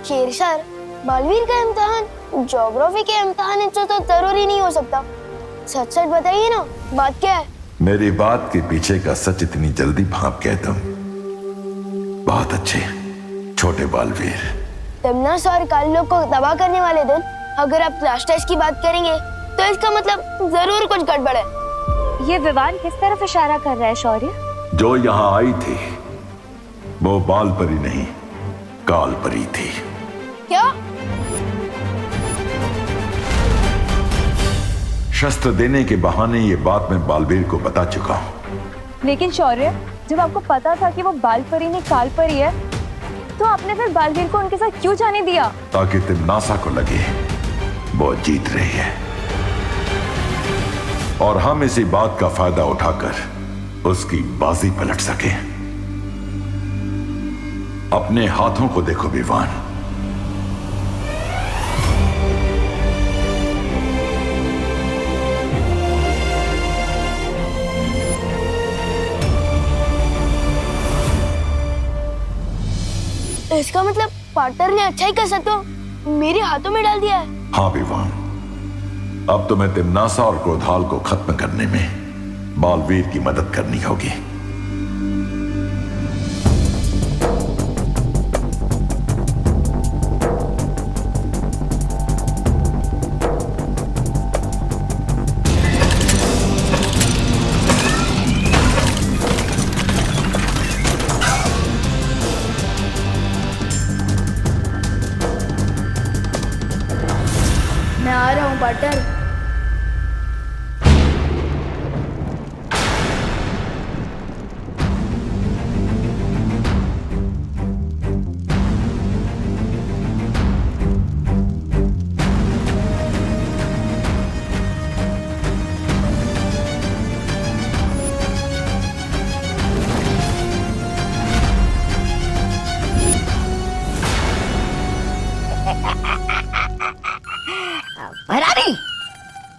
शेरशाह, बालवीर का इम्तिहान ज्योग्राफी के इम्तिहान से तो जरूरी नहीं हो सकता। सच सच बताइए ना, बात क्या है? मेरी बात के पीछे का सच इतनी जल्दी भाप गए तुम? बहुत अच्छे छोटे बालवीर। तमन्ना और काल को तबाह करने वाले दिन अगर आप क्लास टेस्ट की बात करेंगे तो इसका मतलब जरूर कुछ गड़बड़ है। ये विवान किस तरफ इशारा कर रहा है शौर्य? जो यहाँ आई थी वो बाल परी नहीं, काल परी थी। क्या? शस्त्र देने के बहाने ये बात मैं बालवीर को बता चुका हूँ। लेकिन शौर्य, जब आपको पता था कि वो बाल परी नहीं काल परी है, तो आपने फिर बालवीर को उनके साथ क्यों जाने दिया? ताकि तिमनासा को लगे वो जीत रही है और हम इसी बात का फायदा उठाकर उसकी बाजी पलट सके। अपने हाथों को देखो विवान। इसका मतलब पार्टनर ने अच्छा ही कर सकता मेरे हाथों में डाल दिया है। हाँ विवान, अब तुम्हें तिमनासा और क्रोधाल को खत्म करने में बालवीर की मदद करनी होगी। मैं आ रहा हूँ पार्टनर। महारानी,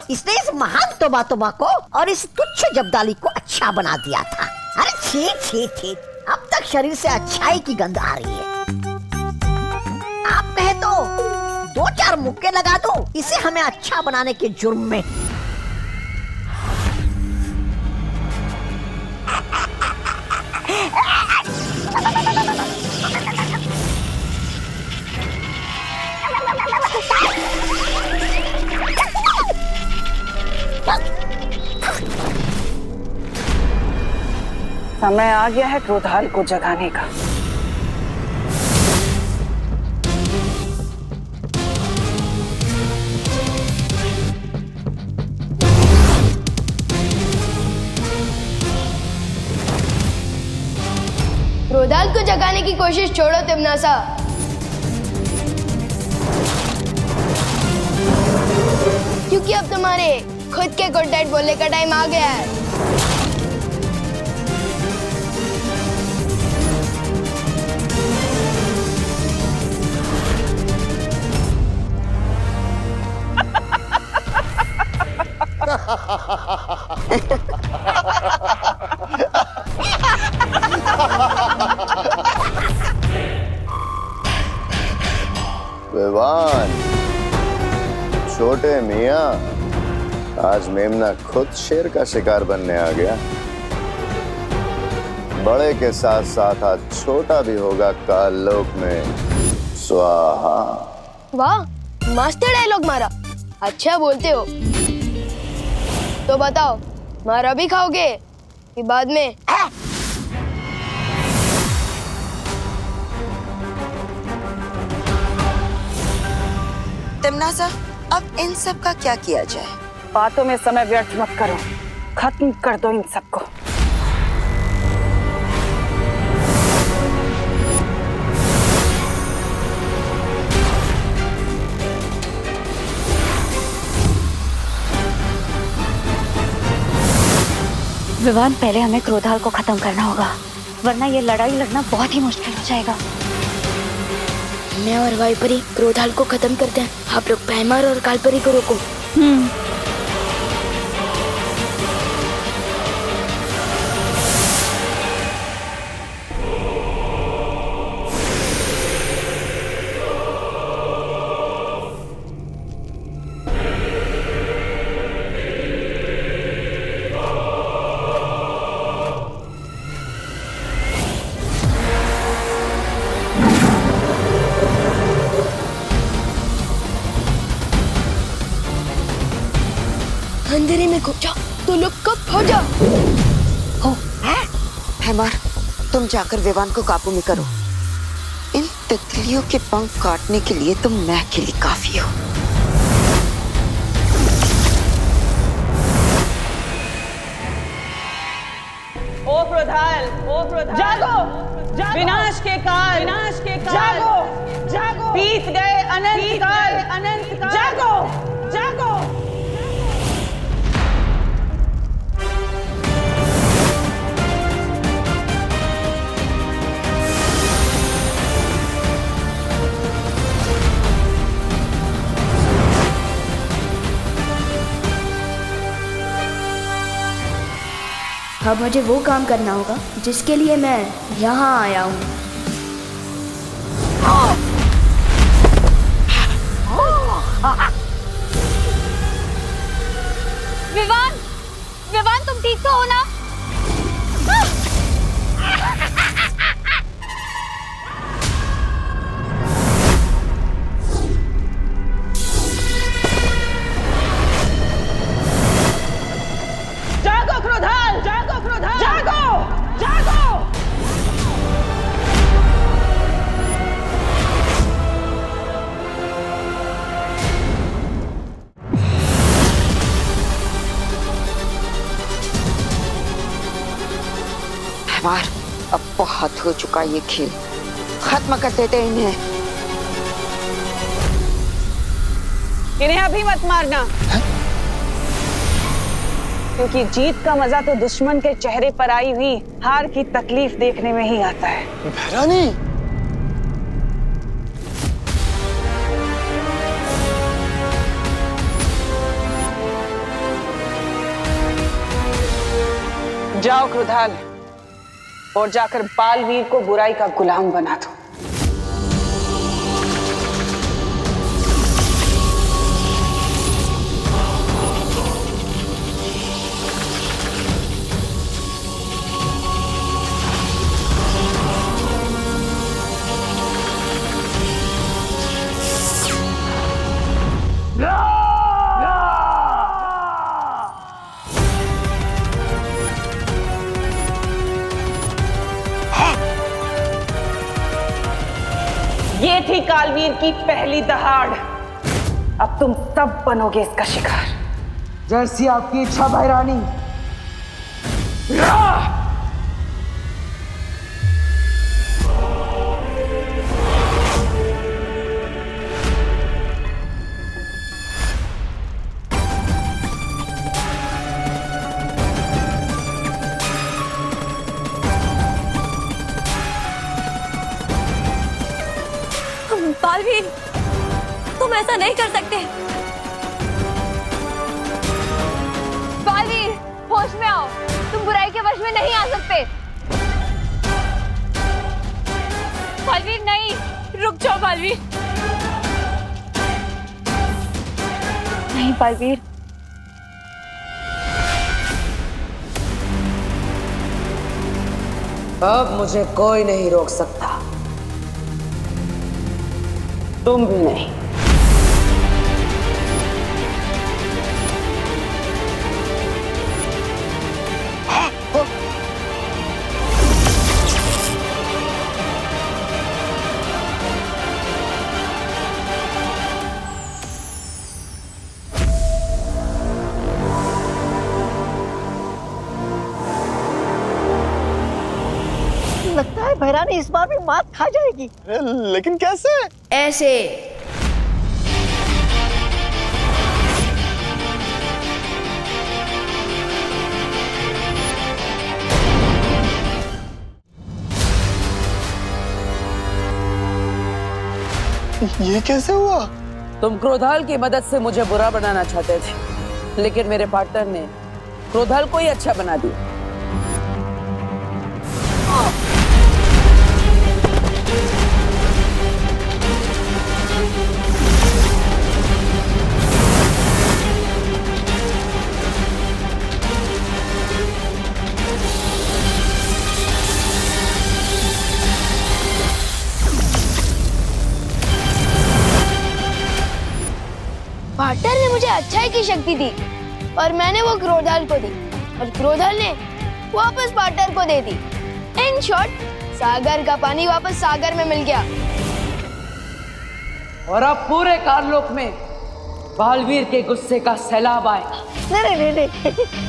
इसने इस महान तोबा को और इस तुच्छ जब्दाली को अच्छा बना दिया था। अरे छी छी छी, अब तक शरीर से अच्छाई की गंध आ रही है। आप कहे तो 2-4 मुक्के लगा दो इसे हमें अच्छा बनाने के जुर्म में। समय आ गया है क्रोधाल को जगाने का। क्रोधाल को जगाने की कोशिश छोड़ो तिमनासा। क्योंकि अब तुम्हारे खुद के गुड नाइट बोलने का टाइम आ गया है। विवान, छोटे मियाँ, आज मेमना खुद शेर का शिकार बनने आ गया। बड़े के साथ साथ आज छोटा भी होगा काल लोक में। स्वाहा। वाह, मस्त डायलॉग मारा। अच्छा बोलते हो। तो बताओ, मारा भी खाओगे कि बाद में? तिमनासा, अब इन सब का क्या किया जाए? बातों में समय व्यर्थ मत करो, खत्म कर दो इन सबको। विवान, पहले हमें क्रोधाल को खत्म करना होगा, वरना ये लड़ाई लड़ना बहुत ही मुश्किल हो जाएगा। मैं और वाइपरी क्रोधाल को खत्म करते हैं, आप लोग पैमार और कालपरी को रोको। पानी में खो जा तो लोग कब हो जा। हैमर, तुम जाकर विवान को काबू में करो। इन तितलियों के पंख काटने के लिए तुम मैं अकेली काफी हो। ओ क्रोधाल, जागो, जागो, विनाश के काल, जागो, जागो, बीत गए अनंत काल, जागो, जागो। अब मुझे वो काम करना होगा जिसके लिए मैं यहाँ आया हूँ। विवान, विवान तुम ठीक तो हो ना? जागो क्रोधाल, जागो क्रोधाल, जागो, जागो। हैमर, अब बहुत हो चुका ये खेल, खत्म कर देते इन्हें। इन्हें अभी मत मारना, क्योंकि जीत का मजा तो दुश्मन के चेहरे पर आई हुई हार की तकलीफ देखने में ही आता है। भैरानी, जाओ क्रोधाल, और जाकर बालवीर को बुराई का गुलाम बना दो। ये थी कालवीर की पहली दहाड़। अब तुम सब बनोगे इसका शिकार। जैसी आपकी इच्छा भैरानी। बालवीर, तुम ऐसा नहीं कर सकते। बालवीर, होश में आओ, तुम बुराई के वश में नहीं आ सकते। बालवीर नहीं, रुक जाओ बालवीर। नहीं बालवीर, अब मुझे कोई नहीं रोक सकता, तुम भी नहीं। लगता है भैरानी इस बार भी मात खा जाएगी। लेकिन कैसे? ऐसे। ये कैसे हुआ? तुम क्रोधाल की मदद से मुझे बुरा बनाना चाहते थे, लेकिन मेरे पार्टनर ने क्रोधाल को ही अच्छा बना दिया। पार्टनर ने मुझे अच्छाई की शक्ति दी, और मैंने वो क्रोधाल को दी और क्रोधाल ने वापस पार्टनर को दे दी। इन शॉर्ट, सागर का पानी वापस सागर में मिल गया। और अब पूरे काललोक में बालवीर के गुस्से का सैलाब आएगा। नहीं नहीं नहीं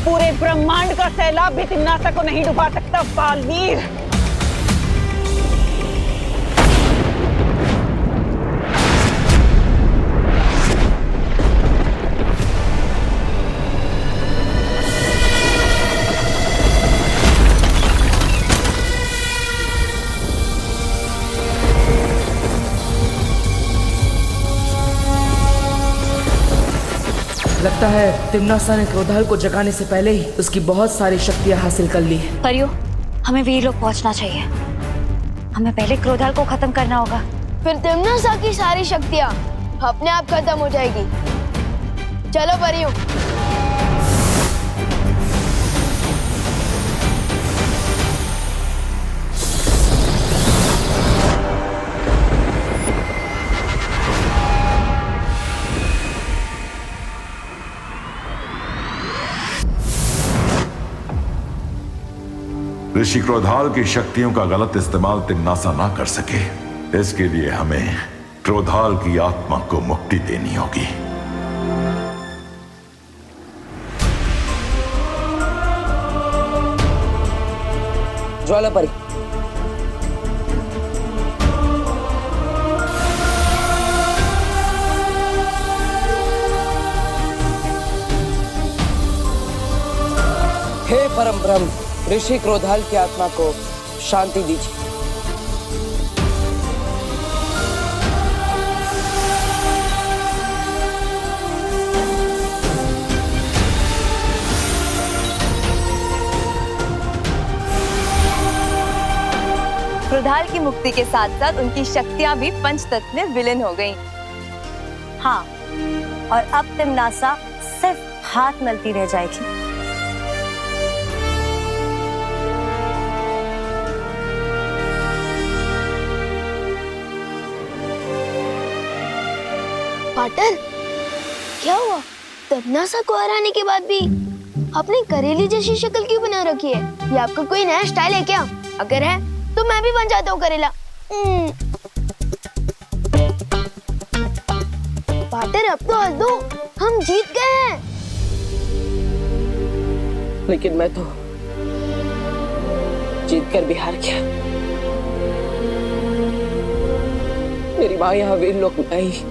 पूरे ब्रह्मांड का सैलाब भी तिम्नासा को नहीं डुबा सकता बालवीर। लगता है तिम्नासा ने क्रोधाल को जगाने से पहले ही उसकी बहुत सारी शक्तियां हासिल कर ली है। परियो, हमें वीर लोग पहुंचना चाहिए। हमें पहले क्रोधाल को खत्म करना होगा। फिर तिम्नासा की सारी शक्तियां अपने आप खत्म हो जाएगी। चलो परियों। ऋषि क्रोधाल की शक्तियों का गलत इस्तेमाल तिम्नासा ना कर सके, इसके लिए हमें क्रोधाल की आत्मा को मुक्ति देनी होगी। ज्वालापरी, हे परम ब्रह्म, ऋषि क्रोधाल की आत्मा को शांति दीजिए। क्रोधाल की मुक्ति के साथ साथ उनकी शक्तियां भी पंचतत्व में विलीन हो गईं। हाँ, और अब तिम्नासा सिर्फ हाथ मलती रह जाएगी। पार्टनर, क्या हुआ? तिम्नासा को हराने के बाद भी आपने करेली जैसी शक्ल क्यों बना रखी है? ये आपका कोई नया स्टाइल है क्या? अगर है तो मैं भी बन जाता हूँ करेला। पार्टनर, अब तो हंस दो, हम जीत गए हैं। लेकिन मैं तो जीत कर भी हार गया। मेरी माँ यहाँ वीर लोक में आई,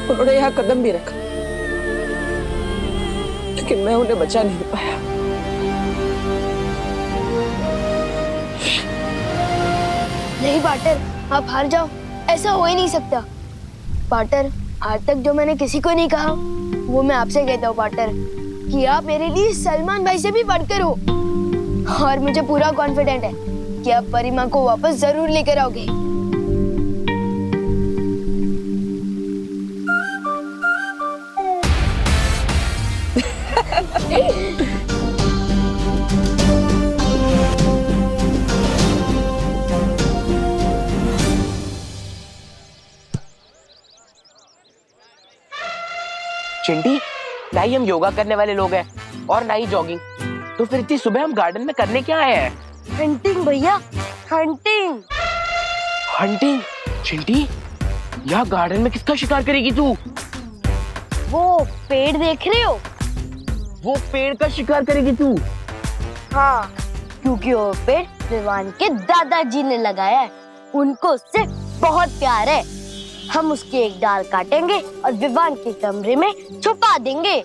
उन्होंने यहाँ कदम भी रखा, लेकिन मैं उन्हें बचा नहीं पाया। नहीं पार्टनर, आप हार जाओ, ऐसा हो ही नहीं सकता। पार्टनर, आज तक जो मैंने किसी को नहीं कहा वो मैं आपसे कहता हूँ पार्टनर, कि आप मेरे लिए सलमान भाई से भी बढ़कर हो। और मुझे पूरा कॉन्फिडेंट है कि आप परिमा को वापस जरूर लेकर आओगे। चिंटी, ना ही हम योगा करने वाले लोग हैं और ना ही जॉगिंग, तो फिर इतनी सुबह हम गार्डन में करने क्या आए हैं? हंटिंग भैया, हंटिंग। हंटिंग? चिंटी, यहाँ गार्डन में किसका शिकार करेगी तू? वो पेड़ देख रहे हो? वो पेड़ का शिकार करेगी तू? हाँ, क्योंकि वो पेड़ विवान के दादाजी ने लगाया है। उनको उससे बहुत प्यार है। हम उसकी एक डाल काटेंगे और विवान के कमरे में छुपा देंगे।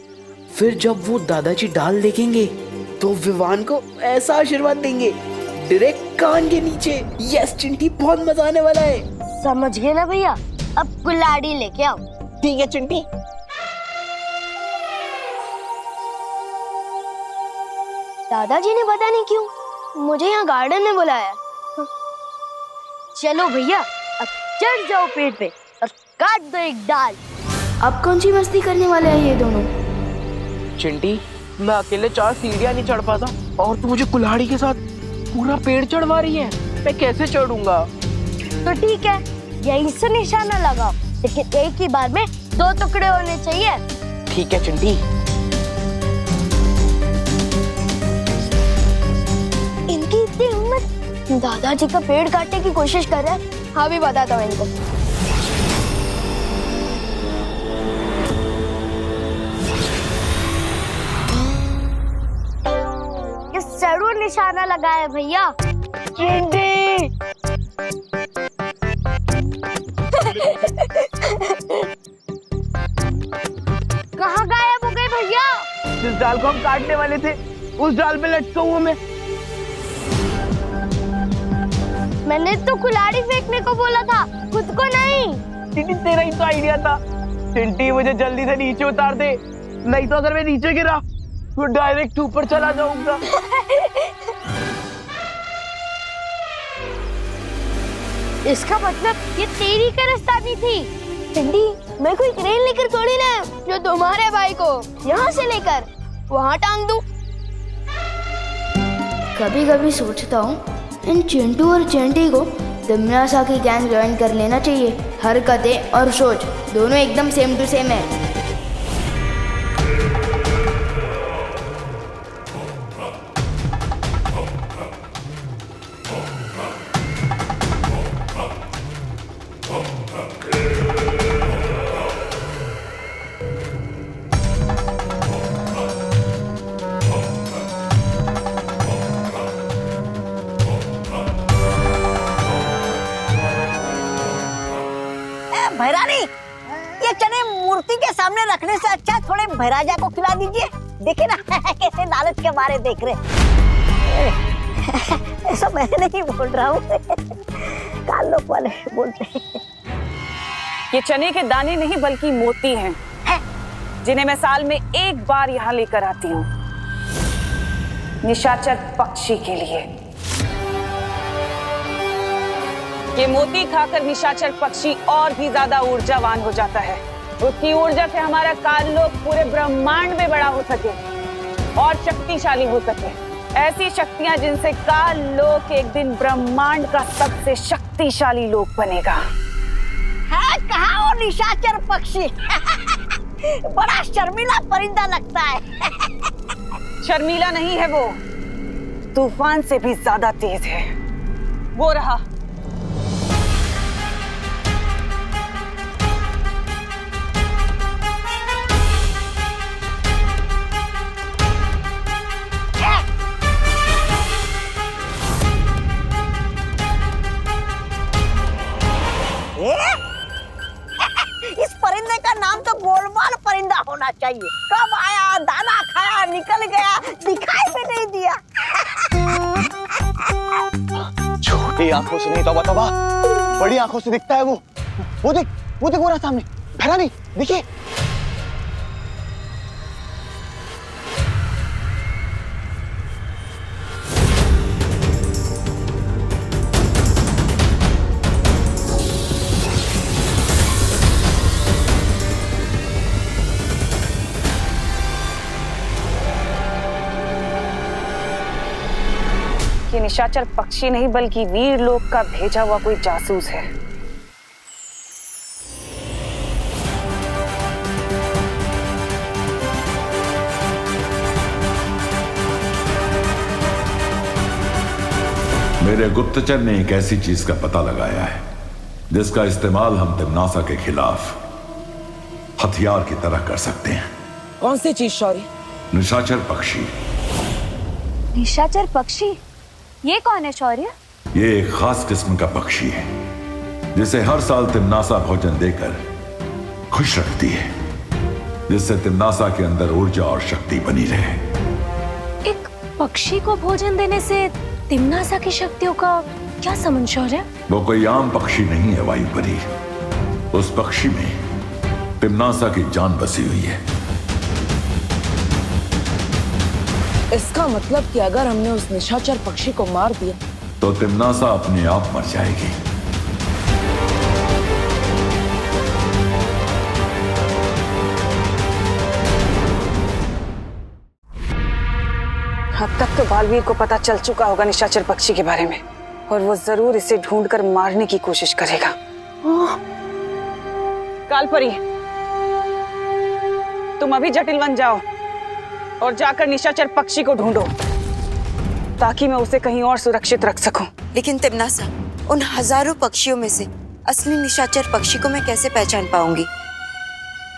फिर जब वो दादाजी डाल देखेंगे तो विवान को ऐसा आशीर्वाद देंगे डायरेक्ट कान के नीचे। यस चिंटी, बहुत मजा आने वाला है। समझ गए ना भैया? अब कुल्हाड़ी लेके आओ। ठीक है चिंटी। दादाजी ने पता नहीं क्यों मुझे यहाँ गार्डन में बुलाया। चलो भैया, अब चढ़ जाओ पेड़ पे और काट दो एक डाल। अब कौन सी मस्ती करने वाले हैं ये दोनों? चिंटी, मैं अकेले 4 सीढ़ियाँ नहीं चढ़ पाता और तू मुझे कुल्हाड़ी के साथ पूरा पेड़ चढ़वा रही है। मैं कैसे चढ़ूंगा? तो ठीक है, यहीं से निशाना लगाओ, लेकिन एक ही बार में 2 टुकड़े होने चाहिए। ठीक है चिंटी। इनकी इतनी हिम्मत, दादाजी का पेड़ काटने की कोशिश कर रहे हैं। हाँ, भी बताता हूँ इनको। जरूर निशाना लगाया भैया। चिंटी कहाँ गायब हो गए भैया? जिस डाल को हम काटने वाले थे उस डाल पे लटका हुआ मैंने तो कुल्हाड़ी फेंकने को बोला था, खुद को नहीं। चिंटी, तेरा ही तो आइडिया था। चिंटी, मुझे जल्दी से नीचे उतार दे, नहीं तो अगर मैं नीचे गिरा तो डायरेक्ट ऊपर चला जाऊंगा। इसका मतलब ये तेरी कारस्तानी थी। चिंटी, मैं कोई क्रेन लेकर थोड़ी ना जो तुम्हारे भाई को यहाँ से लेकर वहाँ टांग दूं। कभी कभी सोचता हूँ इन चिंटू और चिंटी को तिमनासा की गैंग ज्वाइन कर लेना चाहिए। हरकतें और सोच दोनों एकदम सेम टू सेम है। भैरानी, ये चने मूर्ति के सामने रखने से अच्छा थोड़े भैराजा को खिला दीजिए। देखिए ना कैसे लालच के मारे देख रहे। ऐसा मैं नहीं बोल रहा हूँ, काल लोग वाले बोलते हैं। ये चने के दाने नहीं बल्कि मोती हैं, जिन्हें मैं साल में एक बार यहाँ लेकर आती हूँ निशाचर पक्षी के लिए। ये मोती खाकर निशाचर पक्षी और भी ज्यादा ऊर्जावान हो जाता है। उसकी ऊर्जा से हमारा काललोक पूरे ब्रह्मांड में बड़ा हो सके और शक्तिशाली हो सके। ऐसी शक्तियां जिनसे काललोक एक दिन ब्रह्मांड का सबसे शक्तिशाली लोक बनेगा। है कहाँ वो निशाचर पक्षी? बड़ा शर्मीला परिंदा लगता है। शर्मीला नहीं है वो, तूफान से भी ज्यादा तेज है। वो रहा। इस परिंदे का नाम तो गोलमाल परिंदा होना चाहिए। कब आया, दाना खाया, निकल गया, दिखाई भी नहीं दिया। छोटी आंखों से नहीं, तौबा तौबा, बड़ी आंखों से दिखता है वो। वो देख वो रहा सामने। भैरानी, देखिए। ये निशाचर पक्षी नहीं बल्कि वीर लोक का भेजा हुआ कोई जासूस है। मेरे गुप्तचर ने एक ऐसी चीज का पता लगाया है जिसका इस्तेमाल हम तिम्नासा के खिलाफ हथियार की तरह कर सकते हैं। कौन सी चीज शौर्य? निशाचर पक्षी। निशाचर पक्षी? ये कौन है शौर्य? ये एक खास किस्म का पक्षी है जिसे हर साल तिम्नासा भोजन देकर खुश रखती है, जिससे तिम्नासा के अंदर ऊर्जा और शक्ति बनी रहे। एक पक्षी को भोजन देने से तिम्नासा की शक्तियों का क्या संबंध शौर्य? वो कोई आम पक्षी नहीं है वायुपरी। उस पक्षी में तिम्नासा की जान बसी हुई है। इसका मतलब कि अगर हमने उस निशाचर पक्षी को मार दिया तो तिम्नासा अपने आप मर जाएगी। अब तक तो बालवीर को पता चल चुका होगा निशाचर पक्षी के बारे में, और वो जरूर इसे ढूंढकर मारने की कोशिश करेगा। कालपरी, तुम अभी जटिल वन जाओ और जाकर निशाचर पक्षी को ढूंढो ताकि मैं उसे कहीं और सुरक्षित रख सकूं। लेकिन तिम्नासा, उन हजारों पक्षियों में से असली निशाचर पक्षी को मैं कैसे पहचान पाऊंगी?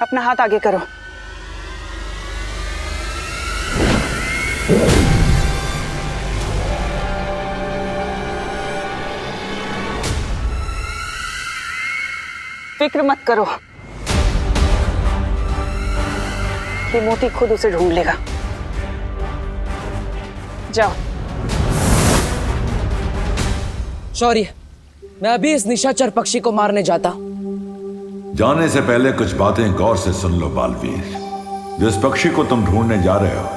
अपना हाथ आगे करो। फिक्र मत करो, ये मोती खुद उसे ढूंढ लेगा। जाओ। शौर्य, मैं अभी इस निशाचर पक्षी को मारने जाता हूं। जाने से पहले कुछ बातें गौर से सुन लो बालवीर। जिस पक्षी को तुम ढूंढने जा रहे हो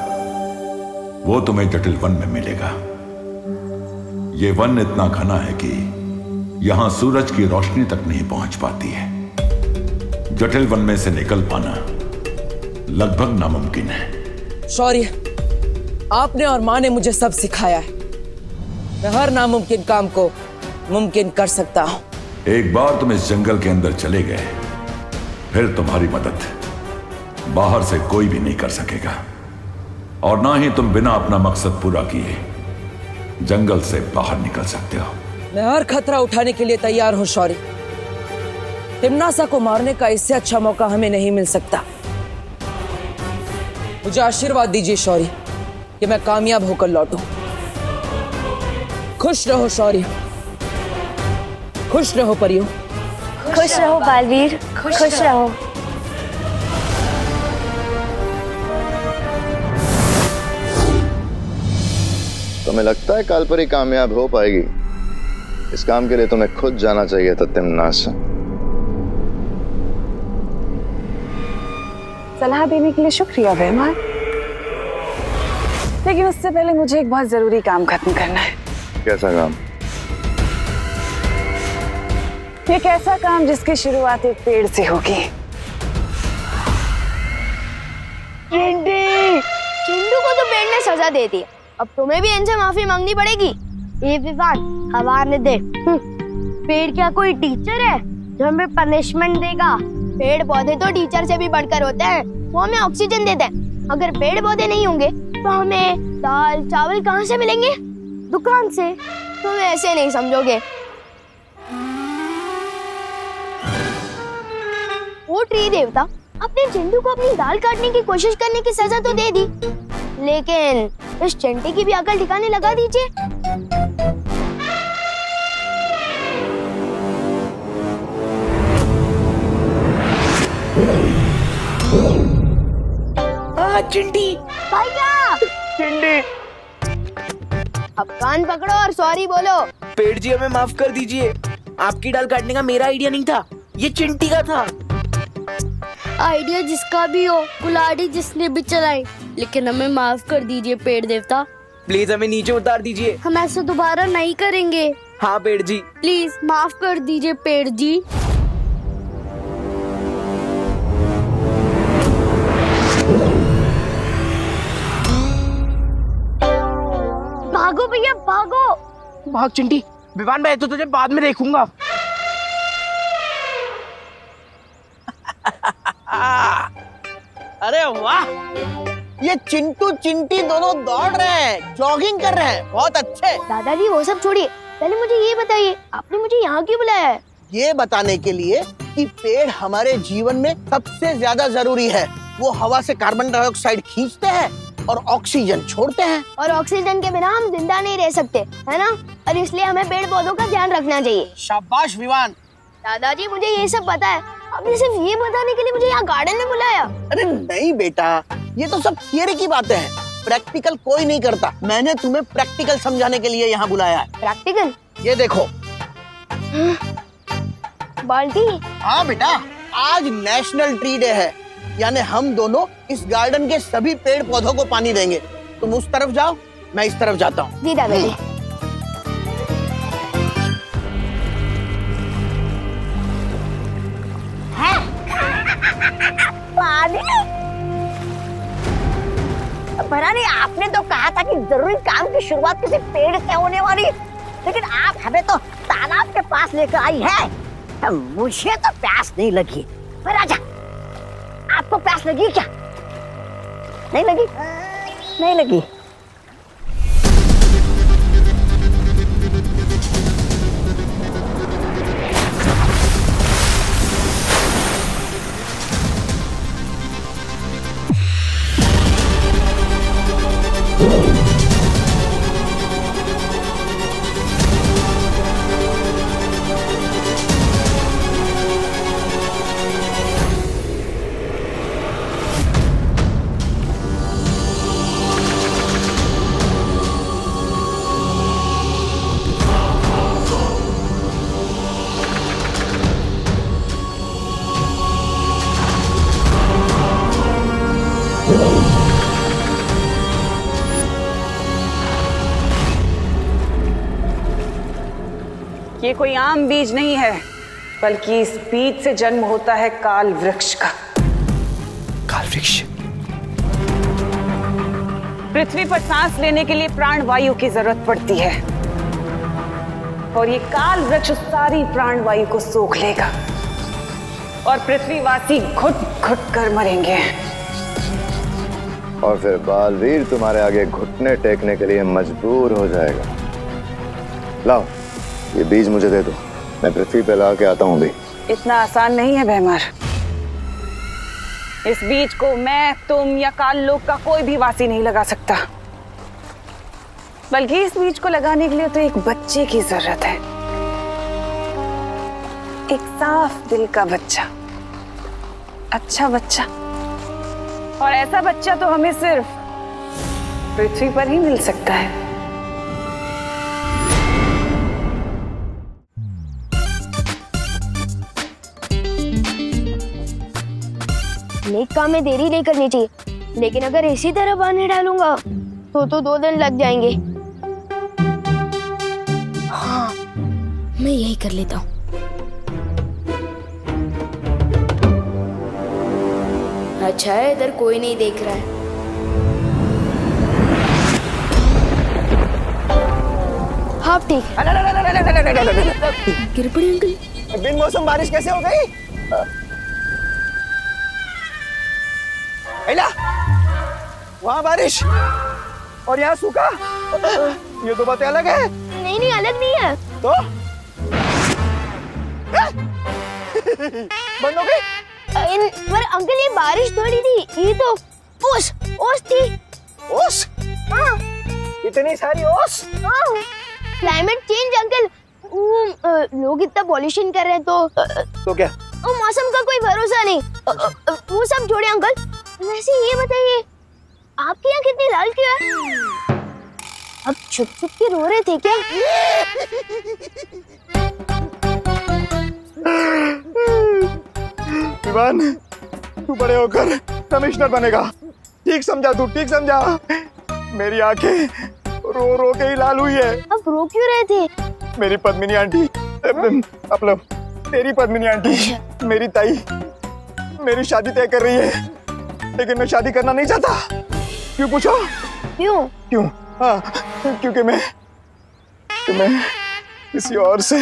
वो तुम्हें जटिल वन में मिलेगा। ये वन इतना घना है कि यहां सूरज की रोशनी तक नहीं पहुंच पाती है। जटिल वन में से निकल पाना लगभग नामुमकिन है। शौर्य, आपने और माँ ने मुझे सब सिखाया है। मैं हर नामुमकिन काम को मुमकिन कर सकता हूं। एक बार तुम इस जंगल के अंदर चले गए, फिर तुम्हारी मदद बाहर से कोई भी नहीं कर सकेगा, और ना ही तुम बिना अपना मकसद पूरा किए जंगल से बाहर निकल सकते हो। मैं हर खतरा उठाने के लिए तैयार हूं शौर्य। तिम्नासा को मारने का इससे अच्छा मौका हमें नहीं मिल सकता। मुझे आशीर्वाद दीजिए शौर्य कि मैं कामयाब होकर लौटूं। खुश रहो शौर्य, खुश रहो परियों। खुश रहो बालवीर, खुश रहो। तुम्हें लगता है कालपरी कामयाब हो पाएगी? इस काम के लिए तुम्हें खुद जाना चाहिए था तिम्नासा। सलाह देने के लिए शुक्रिया बेमान, लेकिन उससे पहले मुझे एक बहुत जरूरी काम खत्म करना है। कैसा काम? एक ऐसा काम जिसकी शुरुआत एक पेड़ से होगी। चिंटू को तो पेड़ ने सजा दे दी, अब तुम्हें भी इनसे माफी मांगनी पड़ेगी। ये विवान हवाने दे। पेड़ क्या कोई टीचर है जो हमें पनिशमेंट देगा? पेड़ पौधे तो टीचर से भी बढ़कर होते हैं, वो हमें ऑक्सीजन देते हैं। अगर पेड़ पौधे नहीं होंगे तो हमें दाल चावल कहाँ से मिलेंगे? दुकान से। तुम ऐसे नहीं समझोगे। वो ट्री देवता अपने चिंटू को अपनी दाल काटने की कोशिश करने की सजा तो दे दी, लेकिन इस चंटी की भी अकल ठिकाने लगा दीजिए। चिंटी भैया, चिंटी, अब कान पकड़ो और सॉरी बोलो। पेड़ जी हमें माफ कर दीजिए। आपकी डाल काटने का मेरा आइडिया नहीं था, ये चिंटी का था। आइडिया जिसका भी हो, कुल्हाड़ी जिसने भी चलाई, लेकिन हमें माफ कर दीजिए पेड़ देवता। प्लीज हमें नीचे उतार दीजिए। हम ऐसा दोबारा नहीं करेंगे। हाँ पेड़ जी, प्लीज माफ कर दीजिए पेड़ जी। भागो भैया भागो। भाग चिंटी। विवान, मैं तो तुझे बाद में देखूंगा। अरे वाह, ये चिंटू चिंटी दोनों दौड़ रहे हैं, जॉगिंग कर रहे हैं, बहुत अच्छे। दादाजी वो सब छोड़िए, पहले मुझे ये बताइए, आपने मुझे यहाँ क्यों बुलाया है? ये बताने के लिए कि पेड़ हमारे जीवन में सबसे ज्यादा जरूरी है। वो हवा से कार्बन डाइऑक्साइड खींचते हैं और ऑक्सीजन छोड़ते हैं। और ऑक्सीजन के बिना हम जिंदा नहीं रह सकते, है ना? और इसलिए हमें पेड़ पौधों का ध्यान रखना चाहिए। शाबाश विवान। दादाजी मुझे ये सब पता है, आपने सिर्फ ये बताने के लिए मुझे यहाँ गार्डन में बुलाया? अरे नहीं बेटा, ये तो सब थियरी की बातें हैं, प्रैक्टिकल कोई नहीं करता। मैंने तुम्हें प्रैक्टिकल समझाने के लिए यहाँ बुलाया है। प्रैक्टिकल? ये देखो। बाल्टी? हाँ बेटा, आज नेशनल ट्री डे है, यानी हम दोनों इस गार्डन के सभी पेड़ पौधों को पानी देंगे। तुम उस तरफ जाओ, मैं इस तरफ जाता हूँ। जी दादाजी। भरानी, आपने तो कहा था कि जरूरी काम की शुरुआत किसी पेड़ से होने वाली, लेकिन आप हमें तो तालाब के पास लेकर आई है। मुझे तो प्यास नहीं लगी। राजा, आपको प्यास लगी क्या? नहीं लगी? नहीं लगी। ये कोई आम बीज नहीं है, बल्कि इस बीज से जन्म होता है काल वृक्ष का। काल वृक्ष? पृथ्वी पर सांस लेने के लिए प्राण वायु की जरूरत पड़ती है, और ये काल वृक्ष सारी प्राण वायु को सोख लेगा और पृथ्वीवासी घुट घुट कर मरेंगे। और फिर बालवीर तुम्हारे आगे घुटने टेकने के लिए मजबूर हो जाएगा। लाओ, ये बीज मुझे दे दो, मैं पृथ्वी पे ला के आता हूँ भी। इतना आसान नहीं है भैमार। इस बीज को मैं, तुम या काल लोक का कोई भी वासी नहीं लगा सकता, बल्कि इस बीज को लगाने के लिए तो एक बच्चे की जरूरत है। एक साफ दिल का बच्चा, अच्छा बच्चा। और ऐसा बच्चा तो हमें सिर्फ पृथ्वी पर ही मिल सकता है। नेक काम में देरी नहीं करनी चाहिए, लेकिन अगर इसी तरह पानी डालूंगा तो 2 दिन लग जाएंगे। हाँ, मैं यही कर लेता हूँ। अच्छा है, इधर कोई नहीं देख रहा है। हाँ ठीक है। गिर पड़ी अंकल। बिन मौसम बारिश कैसे हो गई? वहाँ बारिश और यहाँ सूखा, ये दो बातें अलग है। नहीं नहीं, अलग नहीं है। तो बंद हो गई? पर अंकल ये बारिश थोड़ी थी, ये तो ओस थी। ओस? हाँ। इतनी सारी ओस? हाँ। क्लाइमेट चेंज अंकल, लोग इतना पॉल्यूशन कर रहे हैं तो क्या? मौसम का कोई भरोसा नहीं। वो सब छोड़े अंकल, वैसे ये बताइए आपके यहाँ कितनी लाल क्यों है? अब छुप छुप के रो रहे थे क्या? विवान, तू बड़े होकर कमिश्नर बनेगा। ठीक समझा तू, ठीक समझा। मेरी आंखें रो रो के ही लाल हुई है। अब रो क्यों रहे थे? मेरी पद्मिनी आंटी, मतलब तेरी पद्मिनी आंटी, मेरी ताई मेरी शादी तय कर रही है, लेकिन मैं शादी करना नहीं चाहता। क्यों पूछो? क्यों? हाँ, क्योंकि मैं किसी और से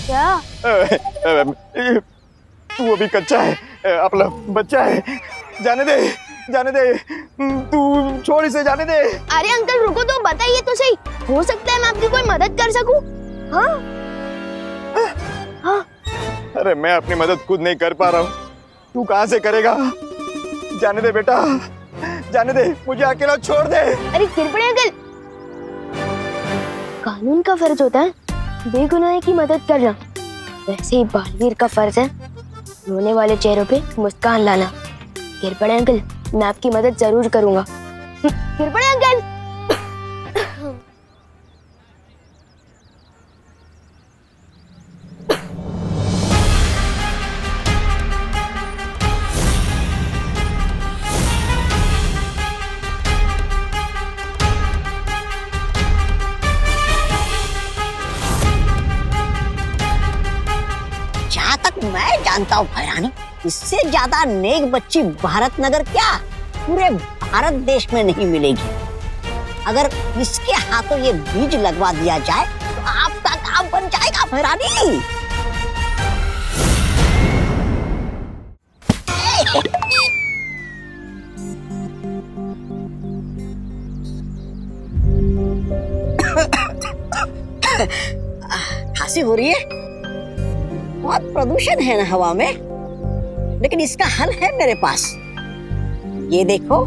क्या? तू अभी कच्चा है, अपना बच्चा है। जाने दे, जाने दे, तू छोड़ इसे, जाने दे। अरे अंकल रुको तो, बताइए तो सही, हो सकता है मैं आपकी कोई मदद कर सकूं। हाँ हाँ। अरे मैं अपनी मदद खुद नहीं कर पा रहा हूँ, तू कहाँ से करेगा? जाने दे बेटा, जाने दे, मुझे अकेला छोड़ दे। अरे किरपड़े अंकल, कानून का फर्ज होता है बेगुनाह की मदद करना, वैसे ही बालवीर का फर्ज है रोने वाले चेहरों पे मुस्कान लाना। किरपड़े अंकल, मैं आपकी मदद जरूर करूंगा। किरपड़े अंकल। जहाँ तक मैं जानता हूँ भैरानी, इससे ज्यादा नेक बच्ची भारत नगर क्या पूरे भारत देश में नहीं मिलेगी। अगर इसके हाथों ये बीज लगवा दिया जाए तो आपका काम बन जाएगा भैरानी। खांसी हो रही है, बहुत प्रदूषण है ना हवा में, लेकिन इसका हल है मेरे पास। ये देखो,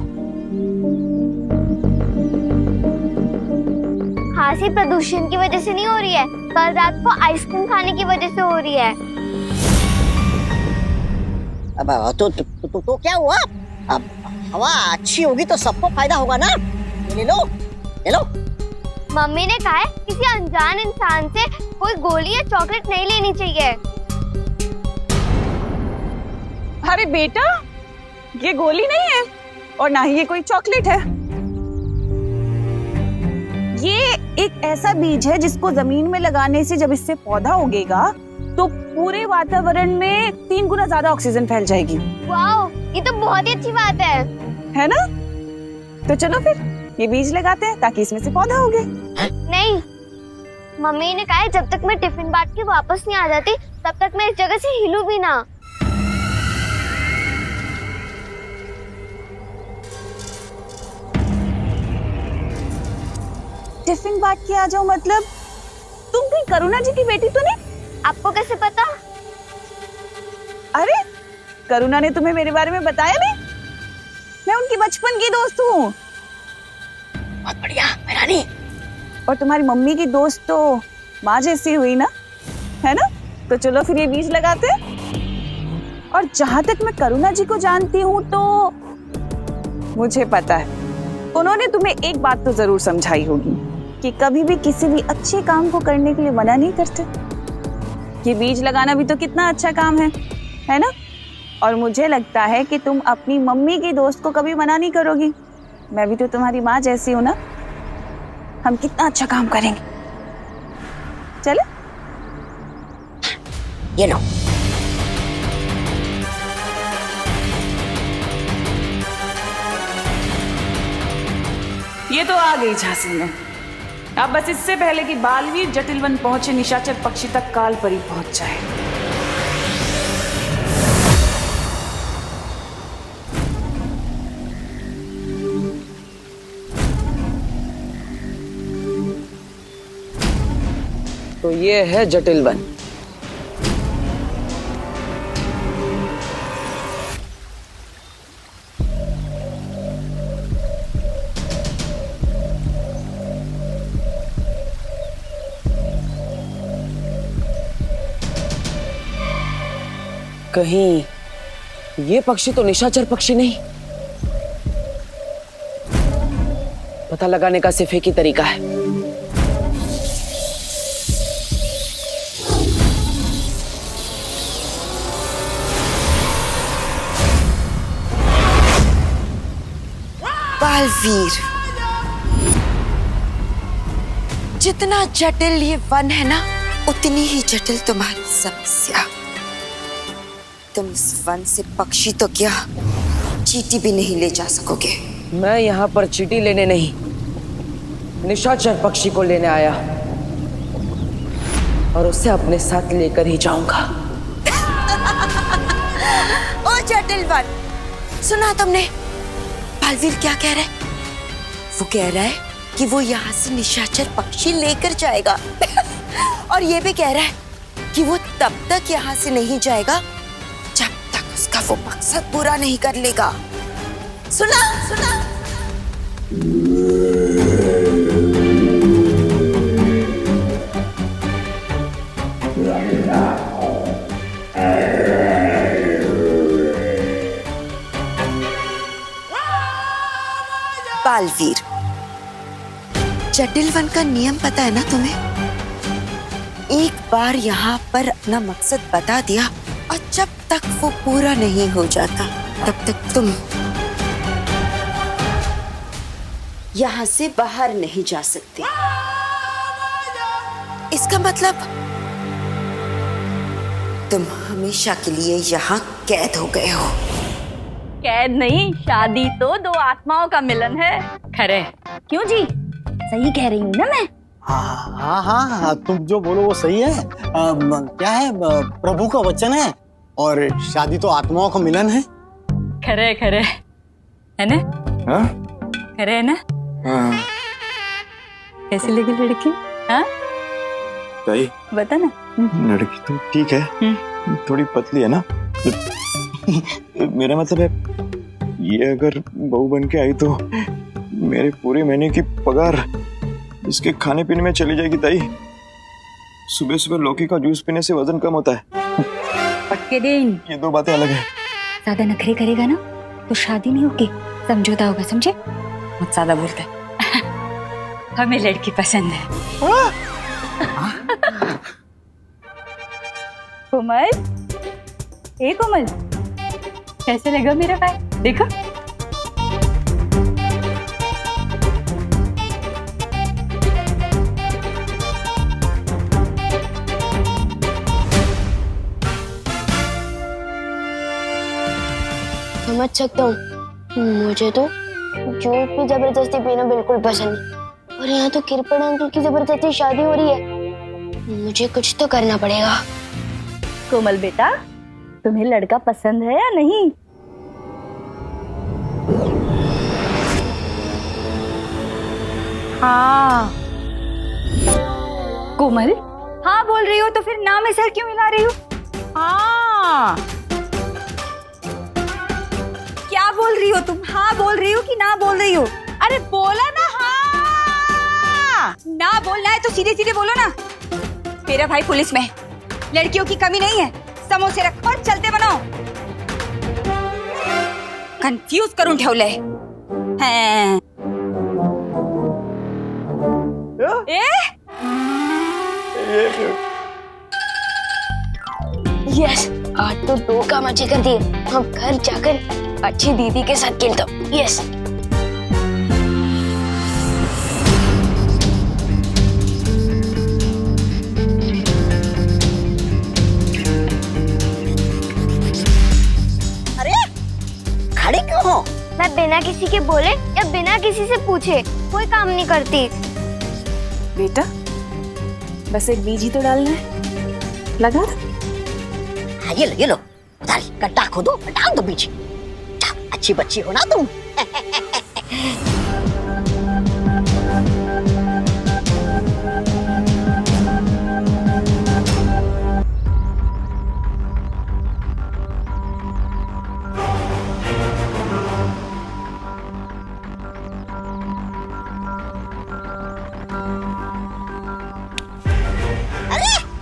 खांसी प्रदूषण की वजह से नहीं हो रही है, कल रात को आइसक्रीम खाने की वजह से हो रही है। अब तो क्या हुआ? अब हवा अच्छी होगी तो सबको फायदा होगा ना। ले लो, ले लो। मम्मी ने कहा है किसी अनजान इंसान से कोई गोली या चॉकलेट नहीं लेनी चाहिए। अरे बेटा, ये गोली नहीं है और ना ही ये कोई चॉकलेट है। ये एक ऐसा बीज है जिसको जमीन में लगाने से जब इससे पौधा उगेगा तो पूरे वातावरण में 3 गुना ज्यादा ऑक्सीजन फैल जाएगी। वाओ, ये तो बहुत ही अच्छी बात है ना? तो चलो फिर ये बीज लगाते हैं ताकि इसमें से पौधा उगे। नहीं, मम्मी ने कहा है जब तक मैं टिफिन बांट के वापस नहीं आ जाती तब तक मैं इस जगह से हिलूं भी ना। टिफिन बांट के आ जाओ मतलब? तुम कहीं करुणा जी की बेटी तो नहीं? आपको कैसे पता? अरे करुणा ने तुम्हें मेरे बारे में बताया नहीं? मैं उनकी बचपन की दोस्त हूँ। बहुत बढ़िया भैरानी। और तुम्हारी मम्मी की दोस्त तो माँ जैसी हुई ना, है ना? तो चलो फिर ये बीज लगाते हैं। और जहां तक मैं करुणा जी को जानती हूँ तो मुझे पता है उन्होंने तुम्हें एक बात तो जरूर समझाई होगी कि कभी भी किसी भी अच्छे काम को करने के लिए मना नहीं करते। ये बीज लगाना भी तो कितना अच्छा काम है ना? और मुझे लगता है कि तुम अपनी मम्मी की दोस्त को कभी मना नहीं करोगी। मैं भी तो तुम्हारी माँ जैसी हूँ ना, हम कितना अच्छा काम करेंगे। चलो ये लो। ये तो आ गई झांसी में। अब बस इससे पहले कि बालवीर जटिलवन पहुंचे, निशाचर पक्षी तक काल परी पहुंच जाए। तो ये है जटिलवन। कहीं ये पक्षी तो निशाचर पक्षी नहीं? पता लगाने का सिर्फ एक ही तरीका है। बालवीर, जितना जटिल ये वन है ना, उतनी ही जटिल तुम्हारी समस्या। तुम इस वन से पक्षी तो क्या, चींटी भी नहीं ले जा सकोगे। मैं यहाँ पर चींटी लेने नहीं, निशाचर पक्षी को लेने आया और उसे अपने साथ लेकर ही जाऊंगा। जटिल वन। सुना तुमने बालवीर क्या कह रहा है? वो कह रहा है कि वो यहाँ से निशाचर पक्षी लेकर जाएगा और ये भी कह रहा है कि वो तब तक यहाँ से नहीं जाएगा जब तक उसका वो मकसद पूरा नहीं कर लेगा। सुना सुना। बालवीर, जटिल वन का नियम पता है ना तुम्हें? एक बार यहाँ पर अपना मकसद बता दिया और जब तक वो पूरा नहीं हो जाता तब तक तुम यहाँ से बाहर नहीं जा सकते। इसका मतलब तुम हमेशा के लिए यहाँ कैद हो गए हो। कैद नहीं, शादी तो दो आत्माओं का मिलन है। खरे क्यों जी? सही कह रही हूँ ना मैं? हाँ हाँ हाँ, तुम जो बोलो वो सही है। क्या है, प्रभु का वचन है और शादी तो आत्माओं का मिलन है। खरे खरे है ना? हाँ? खरे है ना? हाँ। कैसी लगी लड़की? हाँ ताई, बता ना। लड़की तो ठीक है, थोड़ी पतली है ना। मेरा मतलब है ये अगर बहू बन के आई तो मेरे पूरे महीने की पगार इसके खाने पीने में चली जाएगी ताई। सुबह सुबह लौकी का जूस पीने से वजन कम होता है। पक्के दिन ये दो बातें अलग है। ज्यादा नखरे करेगा ना तो शादी नहीं होगी, समझौता होगा, समझे? मत ज्यादा बोलता है। हमें लड़की पसंद है। कोमल, ए कोमल, कैसे लगा मेरा भाई? देखो समझ सकता हूँ, मुझे तो जूस भी जबरदस्ती पीना बिल्कुल पसंद नहीं, और यहाँ तो किरपड़ अंकल की जबरदस्ती शादी हो रही है। मुझे कुछ तो करना पड़ेगा। कोमल बेटा, तुम्हें लड़का पसंद है या नहीं? हाँ कोमल, हाँ बोल रही हो तो फिर ना में सर क्यों हिला रही हो? हाँ क्या बोल रही हो तुम? हाँ बोल रही हो कि ना बोल रही हो? अरे बोला ना हाँ। ना बोलना है तो सीधे सीधे बोलो ना। मेरा भाई पुलिस में, लड़कियों की कमी नहीं है। समोसे रखो और चलते बनाओ। कंफ्यूज करूं ठेवले हैं। यस, आज तो दो काम अच्छे कर दिए। अब घर जाकर अच्छी दीदी के साथ खेलता हूँ। यस। खड़ी क्यों हो? मैं बिना किसी के बोले या बिना किसी से पूछे कोई काम नहीं करती। बेटा, बस एक बीज ही तो डालना है, लगा? हाँ, ये लो गड्ढा खोदो, डाल दो बीज। अच्छी बच्ची हो ना तुम।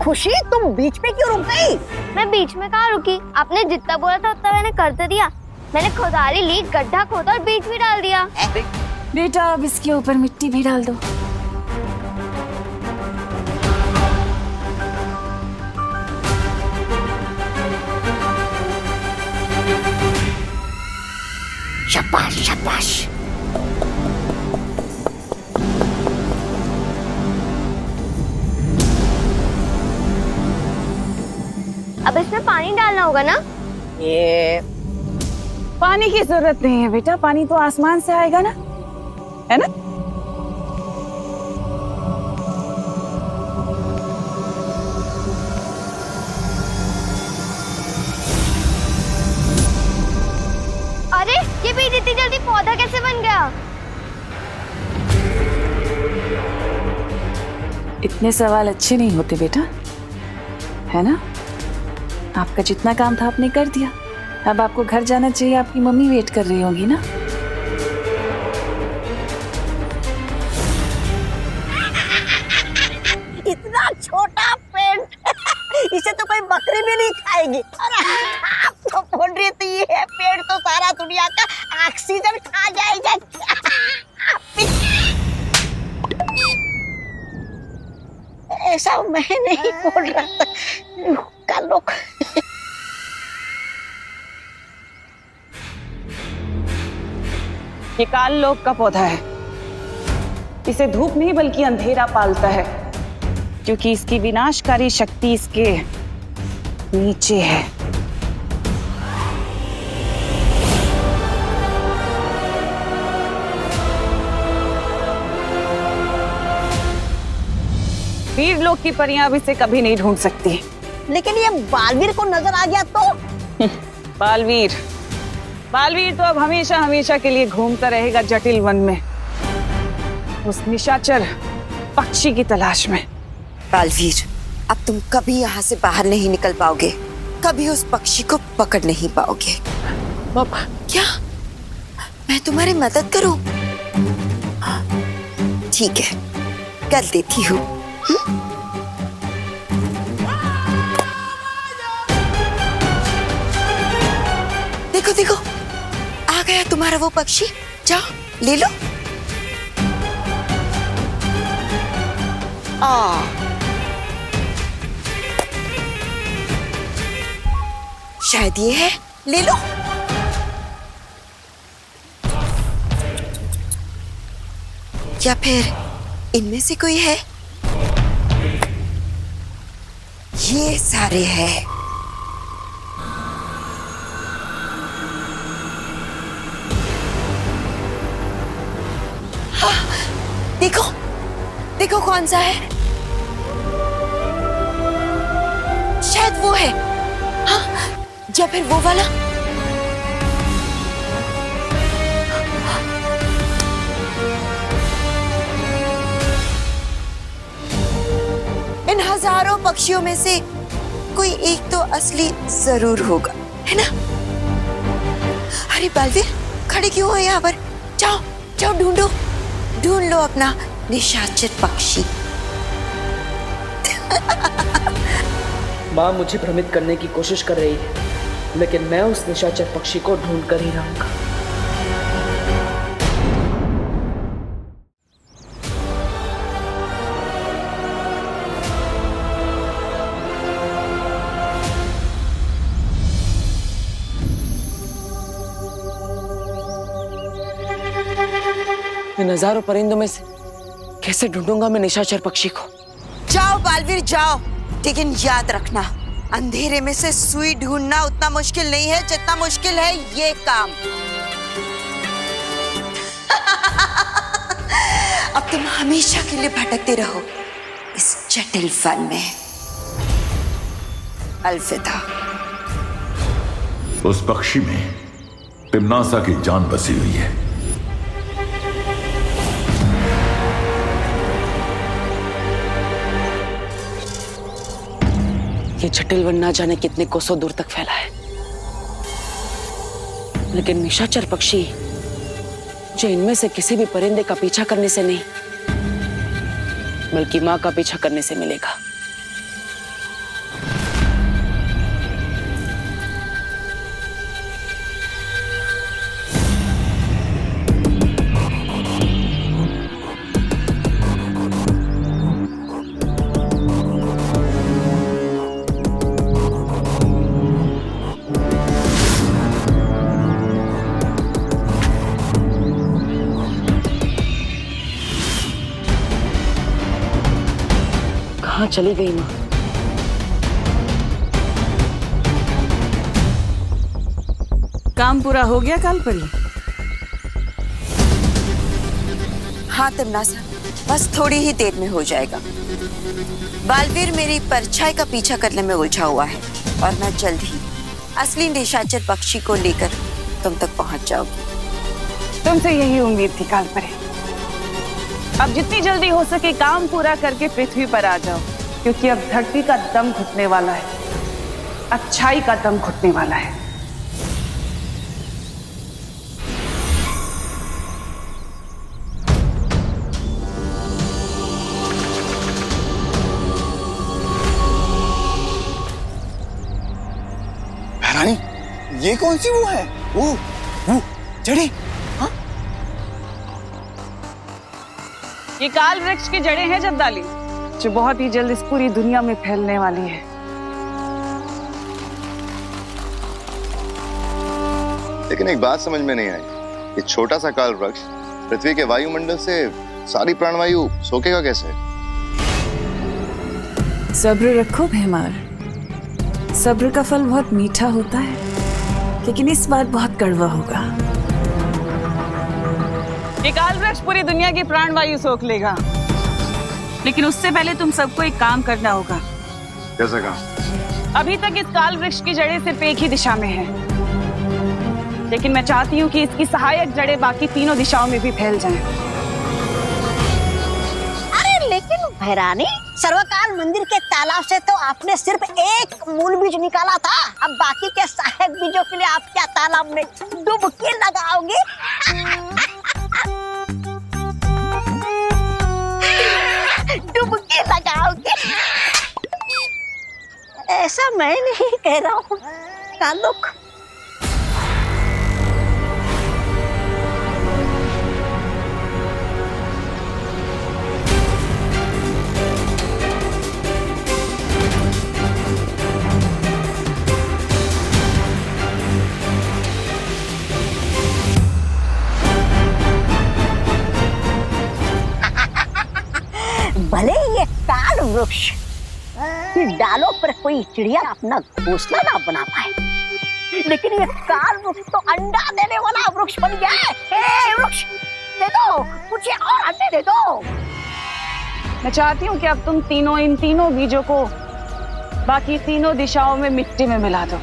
खुशी, तुम बीच में क्यों रुक गई? मैं बीच में कहाँ रुकी? आपने जितना बोला था उतना मैंने कर तो दिया। मैंने खुदारी ली, गड्ढा खोदा और बीज भी डाल दिया। बेटा, अब इसके ऊपर मिट्टी भी डाल दो। शाबाश शाबाश। अब इसमें पानी डालना होगा ना? ये पानी की जरूरत नहीं है बेटा, पानी तो आसमान से आएगा ना, है ना? इतनी जल्दी पौधा कैसे बन गया? इतने सवाल अच्छे नहीं होते बेटा, है ना? आपका जितना काम था आपने कर दिया। अब आपको घर जाना चाहिए, आपकी मम्मी वेट कर रही होगी ना। इतना छोटा पेड़ इसे तो कोई बकरी भी नहीं खाएगी। अरे आप तो बोल रही थी ये पेड़ तो सारा दुनिया का ऑक्सीजन खा जाएगा। ऐसा मैं नहीं बोल रहा था। कल लोग ये काल लोक का पौधा है। इसे धूप नहीं बल्कि अंधेरा पालता है, क्योंकि इसकी विनाशकारी शक्ति इसके नीचे है। वीर लोक की परियां अब इसे कभी नहीं ढूंढ सकती। लेकिन ये बालवीर को नजर आ गया तो? बालवीर तो अब हमेशा हमेशा के लिए घूमता रहेगा जटिल वन में, उस निशाचर पक्षी की तलाश में। बालवीर, अब तुम कभी यहाँ से बाहर नहीं निकल पाओगे, कभी उस पक्षी को पकड़ नहीं पाओगे। क्या मैं तुम्हारी मदद करूं? ठीक है, कर देती हूँ। देखो देखो, आ गया तुम्हारा वो पक्षी। जाओ ले लो। शायद ये है, ले लो। या फिर इनमें से कोई है? ये सारे हैं। हाँ, देखो देखो कौन सा है। शायद वो है। हाँ, या फिर वो वाला। इन हजारों पक्षियों में से कोई एक तो असली जरूर होगा, है ना? अरे बालवीर, खड़े क्यों हो यहाँ पर? जाओ जाओ, ढूंढ लो अपना निशाचर पक्षी। माँ मुझे भ्रमित करने की कोशिश कर रही है, लेकिन मैं उस निशाचर पक्षी को ढूंढ कर ही रहूंगा। इन हजारों परिंदों में से कैसे ढूंढूंगा मैं निशाचर पक्षी को? जाओ बालवीर जाओ, लेकिन याद रखना, अंधेरे में से सुई ढूंढना उतना मुश्किल नहीं है जितना मुश्किल है ये काम। अब तुम हमेशा के लिए भटकते रहो इस जटिल वन में। अलविदा। उस पक्षी में तिम्नासा की जान बसी हुई है। ये जटिल वन ना जाने कितने कोसों दूर तक फैला है, लेकिन निशाचर पक्षी जो इनमें से किसी भी परिंदे का पीछा करने से नहीं, बल्कि मां का पीछा करने से मिलेगा। कहाँ चली गई माँ? काम पूरा हो गया कालपरी? हाँ तिम्नासा, बस थोड़ी ही देर में हो जाएगा। बालवीर मेरी परछाई का पीछा करने में उलझा हुआ है और मैं जल्द ही असली निशाचर पक्षी को लेकर तुम तक पहुंच जाऊंगी। तुमसे यही उम्मीद थी कालपरे। अब जितनी जल्दी हो सके काम पूरा करके पृथ्वी पर आ जाओ, क्योंकि अब धरती का दम घुटने वाला है, अच्छाई का दम घुटने वाला है। रानी, ये कौन सी वो है? वो जड़ें? हाँ? ये काल वृक्ष की जड़ें हैं जब्दाली, जो बहुत ही जल्द इस पूरी दुनिया में फैलने वाली है। लेकिन एक बात समझ में नहीं आई, ये छोटा सा काल वृक्ष पृथ्वी के वायुमंडल से सारी प्राणवायु सोखेगा कैसे? सब्र रखो भीमार, सब्र का फल बहुत मीठा होता है, लेकिन इस बार बहुत कड़वा होगा। ये काल वृक्ष पूरी दुनिया की प्राणवायु सोख लेगा, लेकिन उससे पहले तुम सबको एक काम करना होगा। कैसा काम? अभी तक इस काल वृक्ष की जड़ें सिर्फ एक ही दिशा में हैं, लेकिन मैं चाहती हूँ कि इसकी सहायक जड़ें बाकी तीनों दिशाओं में भी फैल जाएं। अरे लेकिन भैरानी, सर्वकाल मंदिर के तालाब से तो आपने सिर्फ एक मूल बीज निकाला था, अब बाकी के सहायक बीजों के लिए आप क्या तालाब में डुबकी लगाओगे? डुबकी लगाओगे? ऐसा मैं नहीं कह रहा हूँ कालुक। भले ये काल वृक्ष की डालों पर कोई चिड़िया अपना घोंसला ना बना पाए, लेकिन ये काल वृक्ष तो अंडा देने वाला वृक्ष बन गया है। हे वृक्ष, दे दो मुझे और अंडे दे दो। मैं चाहती हूँ कि अब तुम तीनों इन तीनों बीजों को बाकी तीनों दिशाओं में मिट्टी में मिला दो,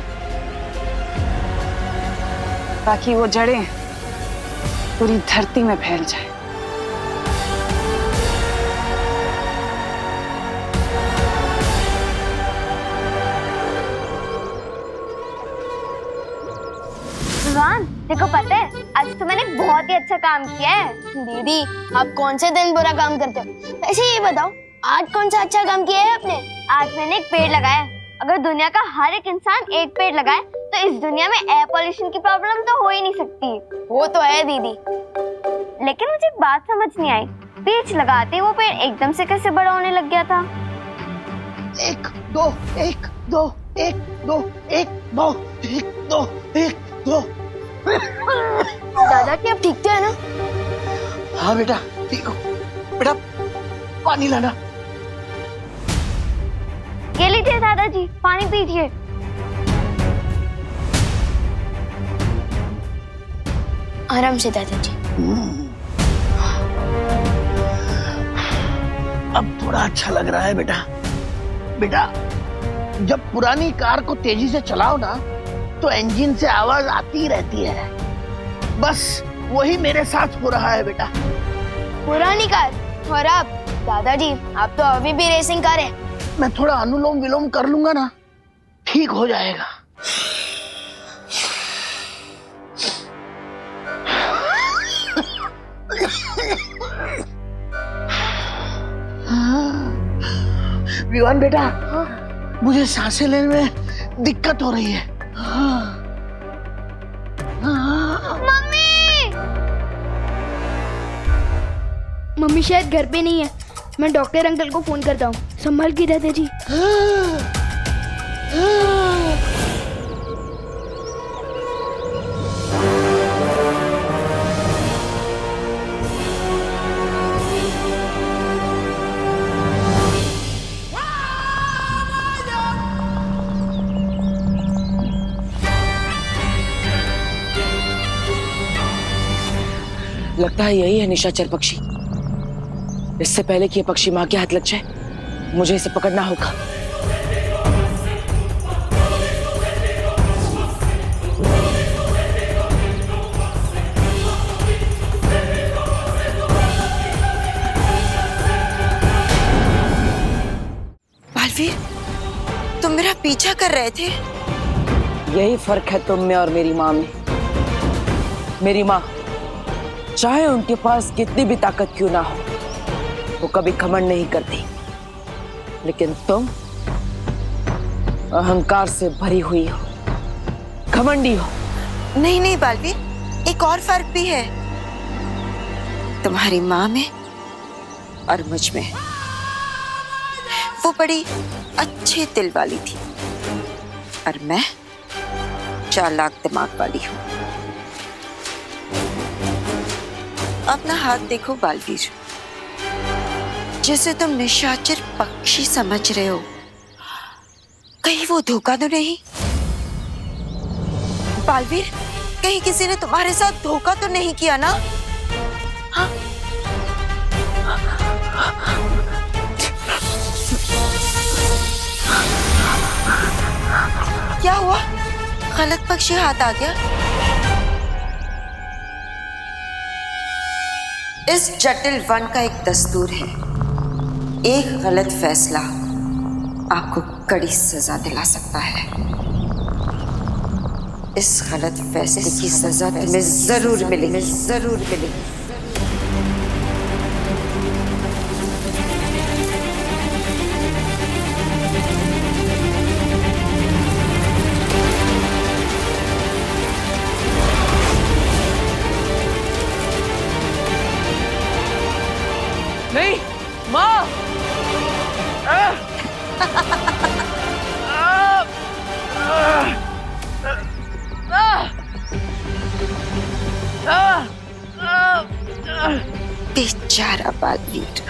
ताकि वो जड़ें पूरी धरती में फैल जाए। विवान, देखो पता है आज तो मैंने बहुत ही अच्छा काम किया है। दीदी, आप कौन से दिन बुरा काम करते हो? ऐसे ये बताओ, आज कौन सा अच्छा काम किया है आपने? आज मैंने एक पेड़ लगाया। अगर दुनिया का हर एक इंसान एक पेड़ लगाए तो इस दुनिया में एयर पोल्यूशन की प्रॉब्लम तो हो ही नहीं सकती। वो तो है दीदी, लेकिन मुझे एक बात समझ नहीं आई, पेड़ लगाते वो पेड़ एकदम से कैसे बड़ा होने लग गया था? एक दो एक दो एक दो एक दो एक दो एक दो। दादा क्या आप ठीक तो है ना? हाँ बेटा ठीक हो। बेटा पानी लाना। ये लीजिए दादाजी, पानी पीजिए। आराम से दादाजी। अब थोड़ा अच्छा लग रहा है बेटा। बेटा जब पुरानी कार को तेजी से चलाओ ना तो इंजन से आवाज आती रहती है, बस वही मेरे साथ हो रहा है बेटा। पुरानी कार और आप दादाजी, आप तो अभी भी रेसिंग कार है। मैं थोड़ा अनुलोम विलोम कर लूंगा ना, ठीक हो जाएगा। विवान बेटा, मुझे सांसें लेने में दिक्कत हो रही है। मम्मी शायद घर पे नहीं है, मैं डॉक्टर अंकल को फोन करता हूँ। संभाल के दादाजी। लगता है यही है निशाचर पक्षी। इससे पहले कि ये पक्षी मां के हाथ लग जाए, मुझे इसे पकड़ना होगा। पीछा कर रहे थे। यही फर्क है तुम में और मेरी माँ में। मेरी माँ चाहे उनके पास कितनी भी ताकत क्यों ना हो, वो कभी घमंड नहीं करती, लेकिन तुम अहंकार से भरी हुई हो, घमंडी हो। नहीं नहीं बालवीर, एक और फर्क भी है तुम्हारी माँ में और मुझ में। वो बड़ी अच्छे दिल वाली थी और मैं चालाक दिमाग वाली हूँ। अपना हाथ देखो बालवीर, जिसे तुम निशाचर पक्षी समझ रहे हो, कहीं वो धोखा तो नहीं? बालवीर, कहीं किसी ने तुम्हारे साथ धोखा तो नहीं किया ना? हाँ? क्या हुआ? गलत पक्षी हाथ आ गया? इस जटिल वन का एक दस्तूर है, एक गलत फैसला आपको कड़ी सजा दिला सकता है। इस गलत फैसले की सजा तुम्हें जरूर मिलेगी, जरूर मिलेगी। नहीं माँ, बेचारा बालवीर,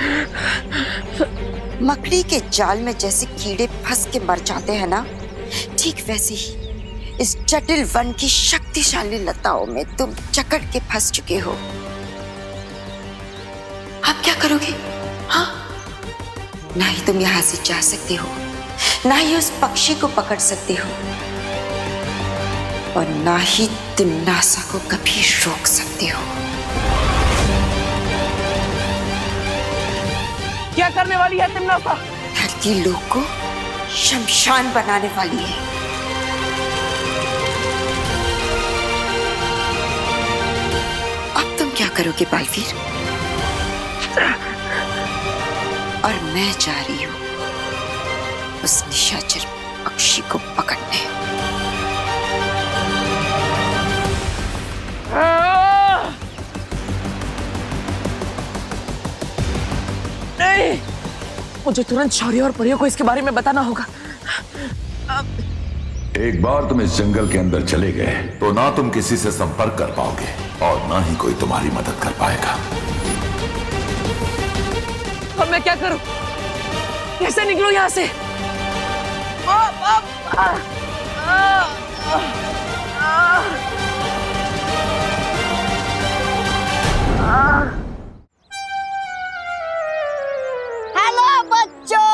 मकड़ी के जाल में जैसे कीड़े फंस के मर जाते हैं ना, ठीक वैसे ही इस जटिल वन की शक्तिशाली लताओं में तुम जकड़ के फंस चुके हो। आप क्या करोगे? हाँ, ना ही तुम यहां से जा सकते हो, ना ही उस पक्षी को पकड़ सकते हो, और ना ही तिम्नासा को कभी रोक सकते हो। क्या करने वाली है तिम्नासा? धरती लोक को शमशान बनाने वाली है। अब तुम क्या करोगे बालवीर? और मैं जा रही हूं उस निशाचर पक्षी को पकड़ने। नहीं, मुझे तुरंत शौर्य और परियों को इसके बारे में बताना होगा। एक बार तुम इस जंगल के अंदर चले गए तो ना तुम किसी से संपर्क कर पाओगे और ना ही कोई तुम्हारी मदद कर पाएगा। अब मैं क्या करूं? कैसे निकलूं यहाँ से? हेलो बच्चों,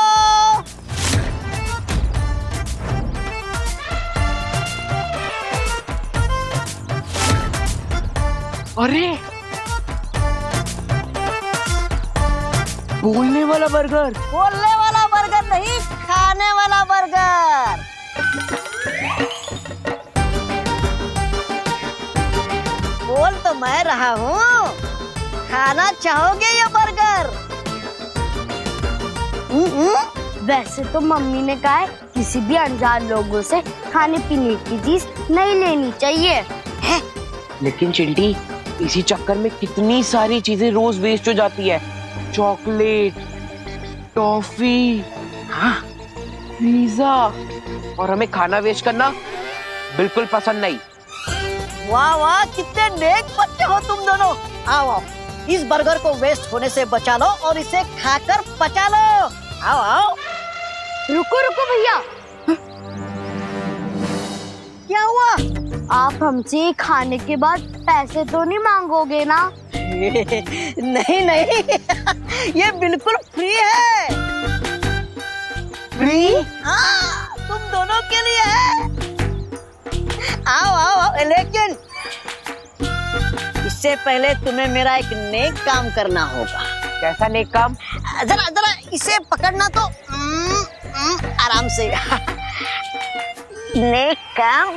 अरे बोलने वाला बर्गर। बोलने वाला बर्गर नहीं, खाने वाला बर्गर। बोल तो मैं रहा हूँ, खाना चाहोगे ये बर्गर? वैसे तो मम्मी ने कहा है किसी भी अनजान लोगों से खाने पीने की चीज नहीं लेनी चाहिए है? लेकिन चिंटी, इसी चक्कर में कितनी सारी चीजें रोज वेस्ट हो जाती है। चॉकलेट, टॉफी, हाँ, पिज्जा, और हमें खाना वेस्ट करना बिल्कुल पसंद नहीं। वाह वाह, कितने नेक बच्चे हो तुम दोनों। आओ आओ, इस बर्गर को वेस्ट होने से बचा लो और इसे खाकर पचा लो। आओ आओ। रुको रुको भैया, क्या हुआ? आप हमसे खाने के बाद पैसे तो नहीं मांगोगे ना? नहीं नहीं, ये बिल्कुल फ्री है। फ्री? हाँ, तुम दोनों के लिए है। आओ आओ आओ, लेकिन इससे पहले तुम्हें मेरा एक नेक काम करना होगा। कैसा नेक काम? जरा जरा इसे पकड़ना तो आराम से। नेक काम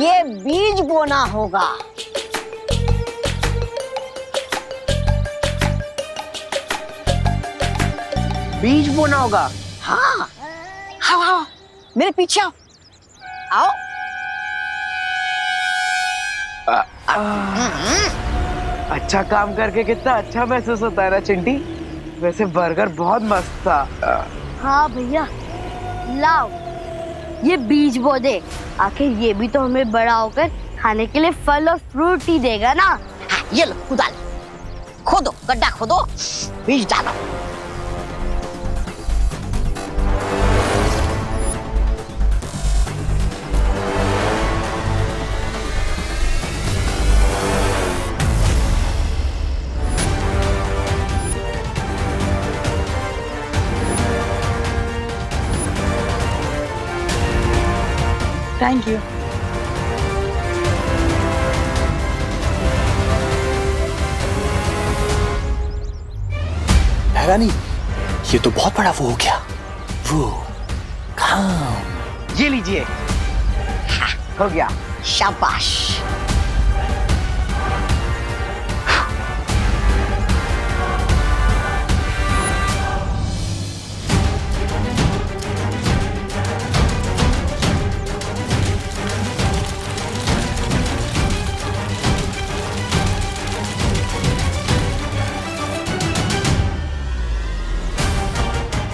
ये बीज बोना होगा। बीज बोना होगा। हाँ आओ आओ मेरे पीछे आओ आओ। अच्छा काम करके कितना अच्छा महसूस होता है ना चिंटी। वैसे बर्गर बहुत मस्त था। हाँ भैया लाओ ये बीज बो दे, आखिर ये भी तो हमें बड़ा होकर खाने के लिए फल और फ्रूट ही देगा ना। हाँ, ये लो कुदाल खोदो, गड्ढा खोदो, बीज डालो। Thank you. रानी ये तो बहुत बड़ा वो हो गया। वो काम ये लीजिए। हो गया। शाबाश।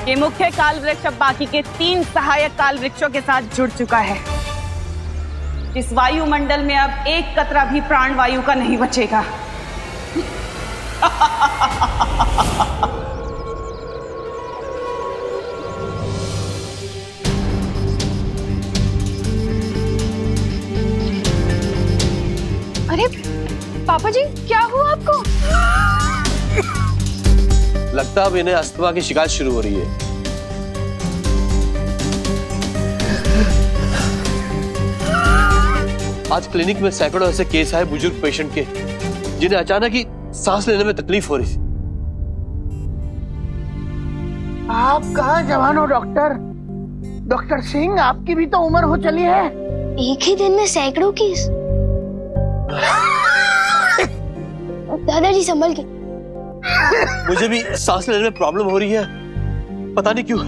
ये मुख्य काल वृक्ष अब बाकी के 3 सहायक काल वृक्षों के साथ जुड़ चुका है। इस वायुमंडल में अब एक कतरा भी प्राण वायु का नहीं बचेगा। अरे पापा जी क्या हुआ आपको? लगता है अब इन्हें अस्थमा की शिकायत शुरू हो रही है। आज क्लिनिक में सैकड़ों ऐसे केस आए बुजुर्ग पेशेंट के जिन्हें अचानक ही सांस लेने में तकलीफ हो रही थी। आप कहाँ जवान हो डॉक्टर? डॉक्टर सिंह आपकी भी तो उम्र हो चली है। एक ही दिन में सैकड़ों केस। दादाजी संभल के। मुझे भी सांस लेने में प्रॉब्लम हो रही है, पता नहीं क्यों।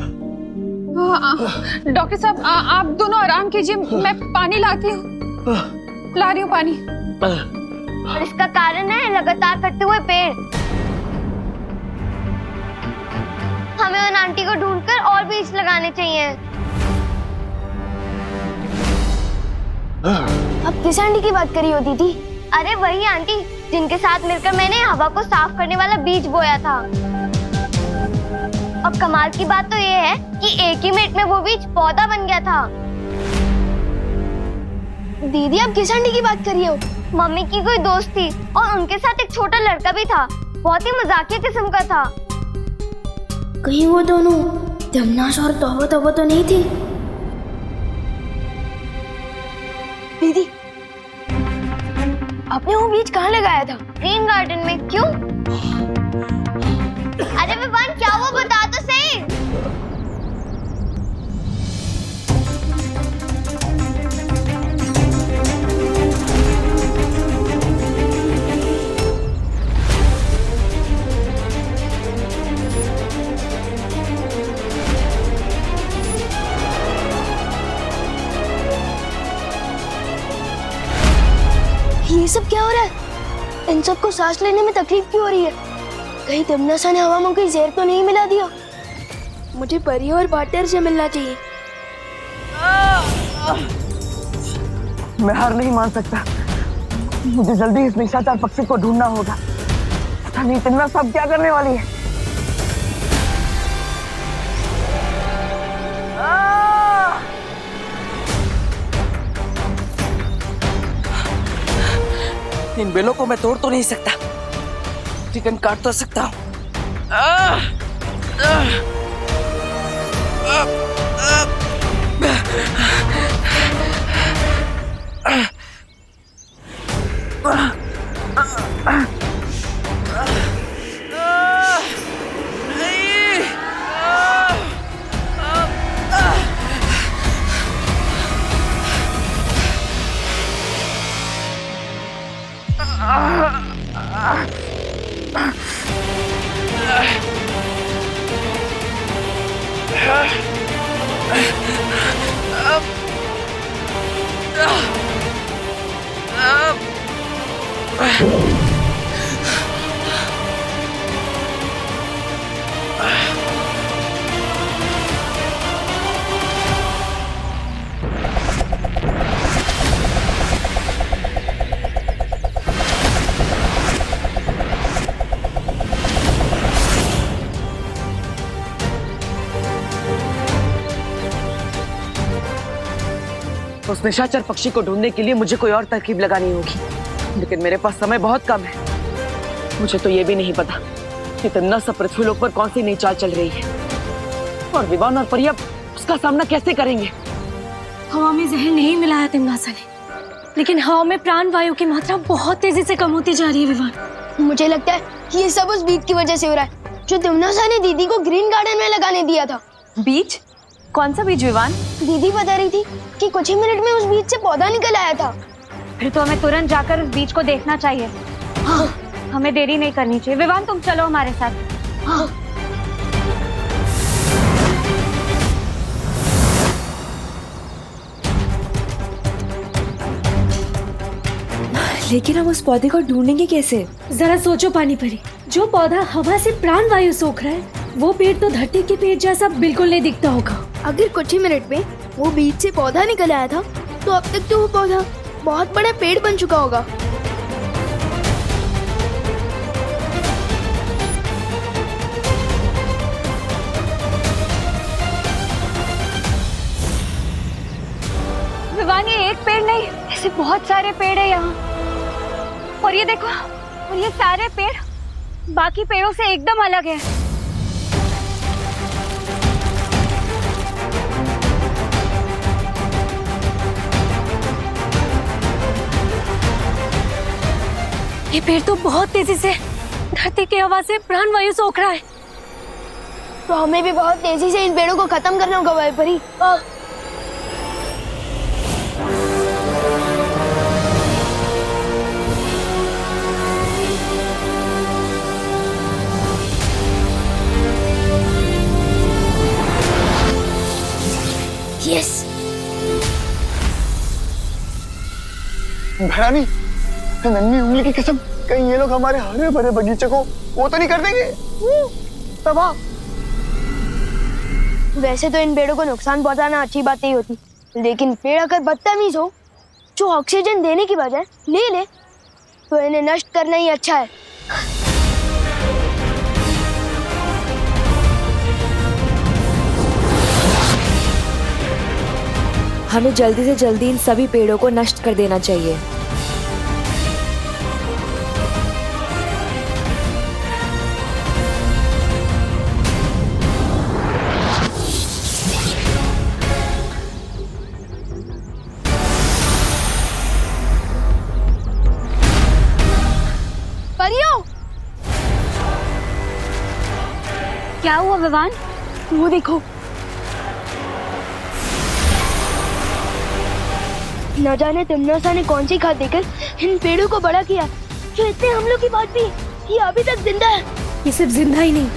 डॉक्टर साहब आप दोनों आराम कीजिए, मैं पानी लाती हूँ। ला रही हूँ पानी। और इसका कारण है लगातार कटते हुए पेड़। हमें उन आंटी को ढूंढकर और बीज लगाने चाहिए। अब किस आंटी की बात करी होती थी? अरे वही आंटी जिनके साथ मिलकर मैंने हवा को साफ करने वाला बीज बोया था। और कमाल की बात तो ये है कि एक ही मिनट में वो बीज पौधा बन गया था। दीदी आप किस आंटी की बात कर रही हो? मम्मी की कोई दोस्त थी और उनके साथ एक छोटा लड़का भी था, बहुत ही मजाकिया किस्म का था। कहीं वो दोनों दमनाश और तौबा तौबा तो नहीं थी? दीदी आपने वो बीज कहाँ लगाया था? ग्रीन गार्डन में। क्यों? अरे विवान क्या वो बता तो सही। ये सब क्या हो रहा है? इन सबको सांस लेने में तकलीफ क्यों हो रही है? कहीं दमनासा ने हवा में कोई जहर तो नहीं मिला दिया? मुझे परी और बाटर से मिलना चाहिए। मैं हार नहीं मान सकता। मुझे जल्दी इस निशाचर पक्षी को ढूंढना होगा। पता नहीं इतना सब क्या करने वाली है। इन बेलों को मैं तोड़ तो नहीं सकता, चिकन काट तो सकता हूँ। उस निशाचर पक्षी को ढूंढने के लिए मुझे कोई और तरकीब लगानी होगी, लेकिन मेरे पास समय बहुत कम है। मुझे तो ये भी नहीं पता कि इतना सा पृथ्वीलोक पर कौन सी नई चाल चल रही है, और विवान और परिया उसका सामना कैसे करेंगे। हवा में जहर नहीं मिलाया तिमनासा ने, लेकिन हवा में प्राण वायु की मात्रा बहुत तेजी से कम होती जा रही है विवान। मुझे लगता है कि ये सब उस बीज की वजह से हो रहा है जो तिमनासा ने दीदी को ग्रीन गार्डन में लगाने दिया था। बीज? कौन सा बीज विवान? दीदी बता रही थी कि कुछ ही मिनट में उस बीज से पौधा निकल आया था। फिर तो हमें तुरंत जाकर उस बीज को देखना चाहिए। हाँ, हमें देरी नहीं करनी चाहिए। विवान तुम चलो हमारे साथ। हाँ। लेकिन हम उस पौधे को ढूंढेंगे कैसे? जरा सोचो पानी परी, जो पौधा हवा से प्राण वायु सोख रहा है वो पेड़ तो धरती के पेड़ जैसा बिल्कुल नहीं दिखता होगा। अगर कुछ ही मिनट में वो बीज से पौधा निकल आया था तो अब तक तो वो पौधा बहुत बड़ा पेड़ बन चुका होगा। विवान ये एक पेड़ नहीं, ऐसे बहुत सारे पेड़ है यहाँ। और ये देखो, और ये सारे पेड़ बाकी पेड़ों से एकदम अलग है। ये पेड़ तो बहुत तेजी से धरती की हवा से प्राण वायु सोख रहा है। तो हमें भी बहुत तेजी से इन पेड़ों को खत्म करना होगा भाई परी। यस। भैरानी, नन्ही उंगली की कसम, कहीं ये लोग हमारे हरे भरे बगीचे को वो तो नहीं कर देंगे तबाह। वैसे तो इन पेड़ों को नुकसान पहुंचाना अच्छी बात नहीं होती, लेकिन पेड़ अगर बदतमीज हो जो ऑक्सीजन देने की बजाय ले ले तो इन्हें नष्ट करना ही अच्छा है। हमें जल्दी से जल्दी इन सभी पेड़ों को नष्ट कर देना चाहिए। परियों, क्या हुआ विवान? वो देखो, न जाने तिमनासा ने कौन सी खाद देकर इन पेड़ों को बड़ा किया जो इतने हमलों की बाद भी ये अभी तक जिंदा है। ये सिर्फ जिंदा ही नहीं,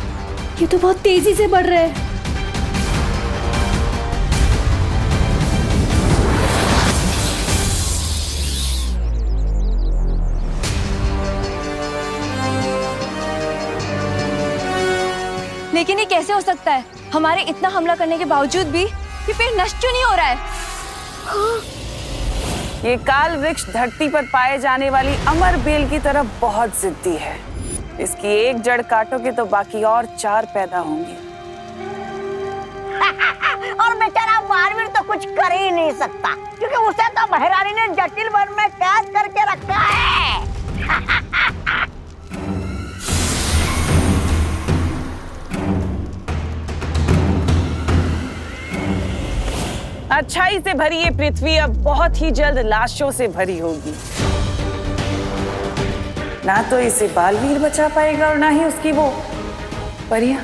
ये तो बहुत तेजी से बढ़ रहा है। लेकिन ये कैसे हो सकता है? हमारे इतना हमला करने के बावजूद भी ये पेड़ नष्ट क्यों नहीं हो रहा है? ये काल वृक्ष धरती पर पाए जाने वाली अमर बेल की तरह बहुत जिद्दी है। इसकी एक जड़ काटोगे तो बाकी और 4 पैदा होंगे। और बेचारा महावीर तो कुछ कर ही नहीं सकता, क्योंकि उसे तो महारानी ने जटिल वन में कैद करके रखा है। अच्छाई से भरी ये पृथ्वी अब बहुत ही जल्द लाशों से भरी होगी। ना तो इसे बालवीर बचा पाएगा और ना ही उसकी वो परियां।